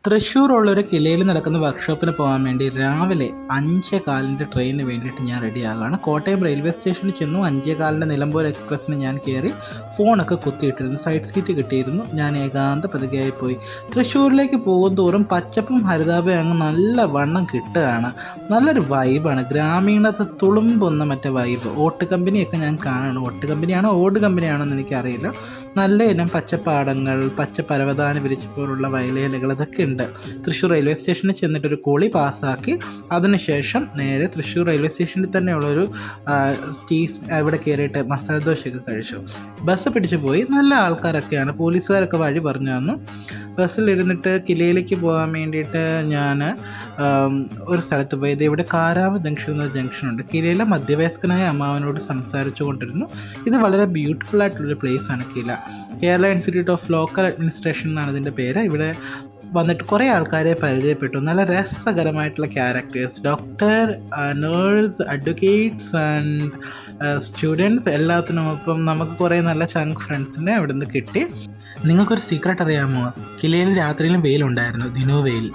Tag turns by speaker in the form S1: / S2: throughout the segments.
S1: തൃശ്ശൂരുള്ളൊരു കിലയിൽ നടക്കുന്ന വർക്ക്ഷോപ്പിന് പോകാൻ വേണ്ടി രാവിലെ 5:15 ട്രെയിനിന് വേണ്ടിയിട്ട് ഞാൻ റെഡിയാകുകയാണ്. കോട്ടയം റെയിൽവേ സ്റ്റേഷനിൽ ചെന്നു. 5:15 നിലമ്പൂർ എക്സ്പ്രസ്സിന് ഞാൻ കയറി. ഫോണൊക്കെ കുത്തിയിട്ടിരുന്നു. സൈഡ് സീറ്റ് കിട്ടിയിരുന്നു. ഞാൻ ഏകാന്ത പതുകയായി പോയി. തൃശ്ശൂരിലേക്ക് പോകും തോറും പച്ചപ്പും ഹരിതാപയും അങ്ങ് നല്ല വണ്ണം കിട്ടുകയാണ്. നല്ലൊരു വൈബാണ്. ഗ്രാമീണത തുളുമ്പൊന്ന മറ്റേ വൈബ്. ഓട്ട് കമ്പനിയൊക്കെ ഞാൻ കാണുന്നു. ഓട്ട് കമ്പനിയാണോ ഓട് കമ്പനിയാണോ എന്ന് എനിക്കറിയില്ല. നല്ല ഇനം പച്ചപ്പാടങ്ങൾ, പച്ച പരവതാനി വിരിച്ചപ്പോഴുള്ള വയലേലകൾ അതൊക്കെ ഉണ്ട്. തൃശ്ശൂർ റെയിൽവേ സ്റ്റേഷനിൽ ചെന്നിട്ടൊരു കുളി പാസ്സാക്കി അതിനുശേഷം നേരെ തൃശ്ശൂർ റെയിൽവേ സ്റ്റേഷനിൽ തന്നെയുള്ളൊരു ഇവിടെ കയറിയിട്ട് മസാല ദോശയൊക്കെ കഴിച്ചു. ബസ് പിടിച്ചു പോയി. നല്ല ആൾക്കാരൊക്കെയാണ്. പോലീസുകാരൊക്കെ വഴി പറഞ്ഞു തന്നു. ബസ്സിലിരുന്നിട്ട് കിലയിലേക്ക് പോകാൻ വേണ്ടിയിട്ട് ഞാൻ ഒരു സ്ഥലത്ത് പോയത്. ഇവിടെ കാരാവ് ജംഗ്ഷൻ എന്ന ജംഗ്ഷനുണ്ട്. കിലയിലെ മധ്യവയസ്കനായ അമ്മാവനോട് സംസാരിച്ചു കൊണ്ടിരുന്നു. ഇത് വളരെ ബ്യൂട്ടിഫുൾ ആയിട്ടുള്ളൊരു പ്ലേസാണ് KILA. Kerala institute of local administration എന്നാണ് ഇതിൻ്റെ പേര്. ഇവിടെ വന്നിട്ട് കുറേ ആൾക്കാരെ പരിചയപ്പെട്ടു. നല്ല രസകരമായിട്ടുള്ള characters, doctor, nurse, advocates and students എല്ലാത്തിനുമൊപ്പം നമുക്ക് കുറേ നല്ല ചങ്ക് ഫ്രണ്ട്സിനെ അവിടെ നിന്ന് കിട്ടി. നിങ്ങൾക്കൊരു സീക്രട്ട് അറിയാമോ? കിലയിൽ രാത്രിയിലും വെയിലുണ്ടായിരുന്നു, ദിനു വെയിൽ.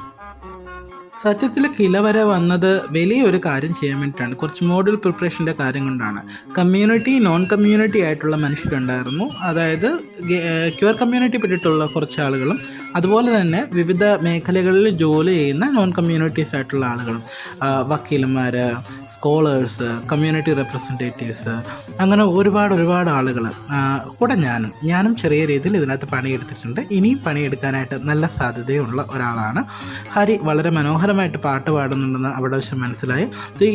S1: സത്യത്തിൽ കില വരെ വന്നത് വലിയൊരു കാര്യം ചെയ്യാൻ വേണ്ടിയിട്ടാണ്. കുറച്ച് മോഡൽ പ്രിപ്പറേഷൻ്റെ കാര്യം കൊണ്ടാണ്. കമ്മ്യൂണിറ്റി, നോൺ കമ്മ്യൂണിറ്റി ആയിട്ടുള്ള മനുഷ്യരുണ്ടായിരുന്നു. അതായത് ക്യൂർ കമ്മ്യൂണിറ്റി പെട്ടിട്ടുള്ള കുറച്ച് ആളുകളും അതുപോലെ തന്നെ വിവിധ മേഖലകളിൽ ജോലി ചെയ്യുന്ന നോൺ കമ്മ്യൂണിറ്റീസ് ആയിട്ടുള്ള ആളുകളും, വക്കീലന്മാർ, സ്കോളേഴ്സ്, കമ്മ്യൂണിറ്റി റെപ്രസെൻറ്റേറ്റീവ്സ്, അങ്ങനെ ഒരുപാട് ആളുകൾ. കൂടെ ഞാനും ചെറിയ രീതിയിൽ ഇതിനകത്ത് പണിയെടുത്തിട്ടുണ്ട്. ഇനിയും പണിയെടുക്കാനായിട്ട് നല്ല സാധ്യതയുള്ള ഒരാളാണ്. ഹരി വളരെ മനോഹരമായിട്ട് പാട്ട് പാടുന്നുണ്ടെന്ന് അവിടെ വെച്ച് മനസ്സിലായി.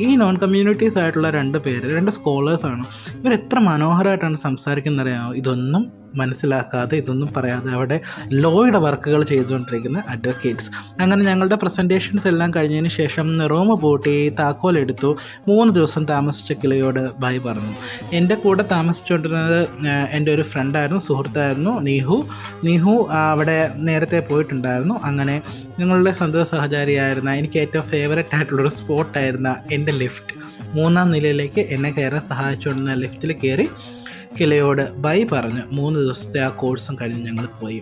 S1: ഈ നോൺ കമ്മ്യൂണിറ്റീസ് ആയിട്ടുള്ള 2 പേര്, 2 സ്കോളേഴ്സാണ്. ഇവർ എത്ര മനോഹരമായിട്ടാണ് സംസാരിക്കുന്നറിയാമോ? ഇതൊന്നും മനസ്സിലാക്കാതെ, ഇതൊന്നും പറയാതെ അവിടെ ലോയുടെ വർക്കുകൾ ചെയ്തുകൊണ്ടിരിക്കുന്ന അഡ്വക്കേറ്റ്സ്. അങ്ങനെ ഞങ്ങളുടെ പ്രസൻറ്റേഷൻസ് എല്ലാം കഴിഞ്ഞതിന് ശേഷം റൂം പൂട്ടി താക്കോലെടുത്തു. 3 ദിവസം താമസിച്ച കിലയോട് ബൈ പറഞ്ഞു. എൻ്റെ കൂടെ താമസിച്ചുകൊണ്ടിരുന്നത് എൻ്റെ ഒരു ഫ്രണ്ടായിരുന്നു, സുഹൃത്തായിരുന്നു, നീഹു. അവിടെ നേരത്തെ പോയിട്ടുണ്ടായിരുന്നു. അങ്ങനെ ഞങ്ങളുടെ സ്വന്തം സഹചാരിയായിരുന്ന, എനിക്ക് ഏറ്റവും ഫേവററ്റ് ആയിട്ടുള്ളൊരു സ്പോട്ടായിരുന്ന എൻ്റെ ലിഫ്റ്റ്, 3-ാം നിലയിലേക്ക് എന്നെ കയറാൻ സഹായിച്ചുകൊണ്ടിരുന്ന ലിഫ്റ്റിൽ കയറി കിലയോട് ബൈ പറഞ്ഞ് 3 ദിവസത്തെ ആ കോഴ്സും കഴിഞ്ഞ് ഞങ്ങൾ പോയി.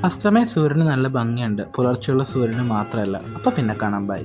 S1: അസ്തമയ സൂര്യന് നല്ല ഭംഗിയുണ്ട്, പുലർച്ചെയുള്ള സൂര്യന് മാത്രമല്ല. അപ്പോൾ പിന്നെ കാണാം. ബൈ.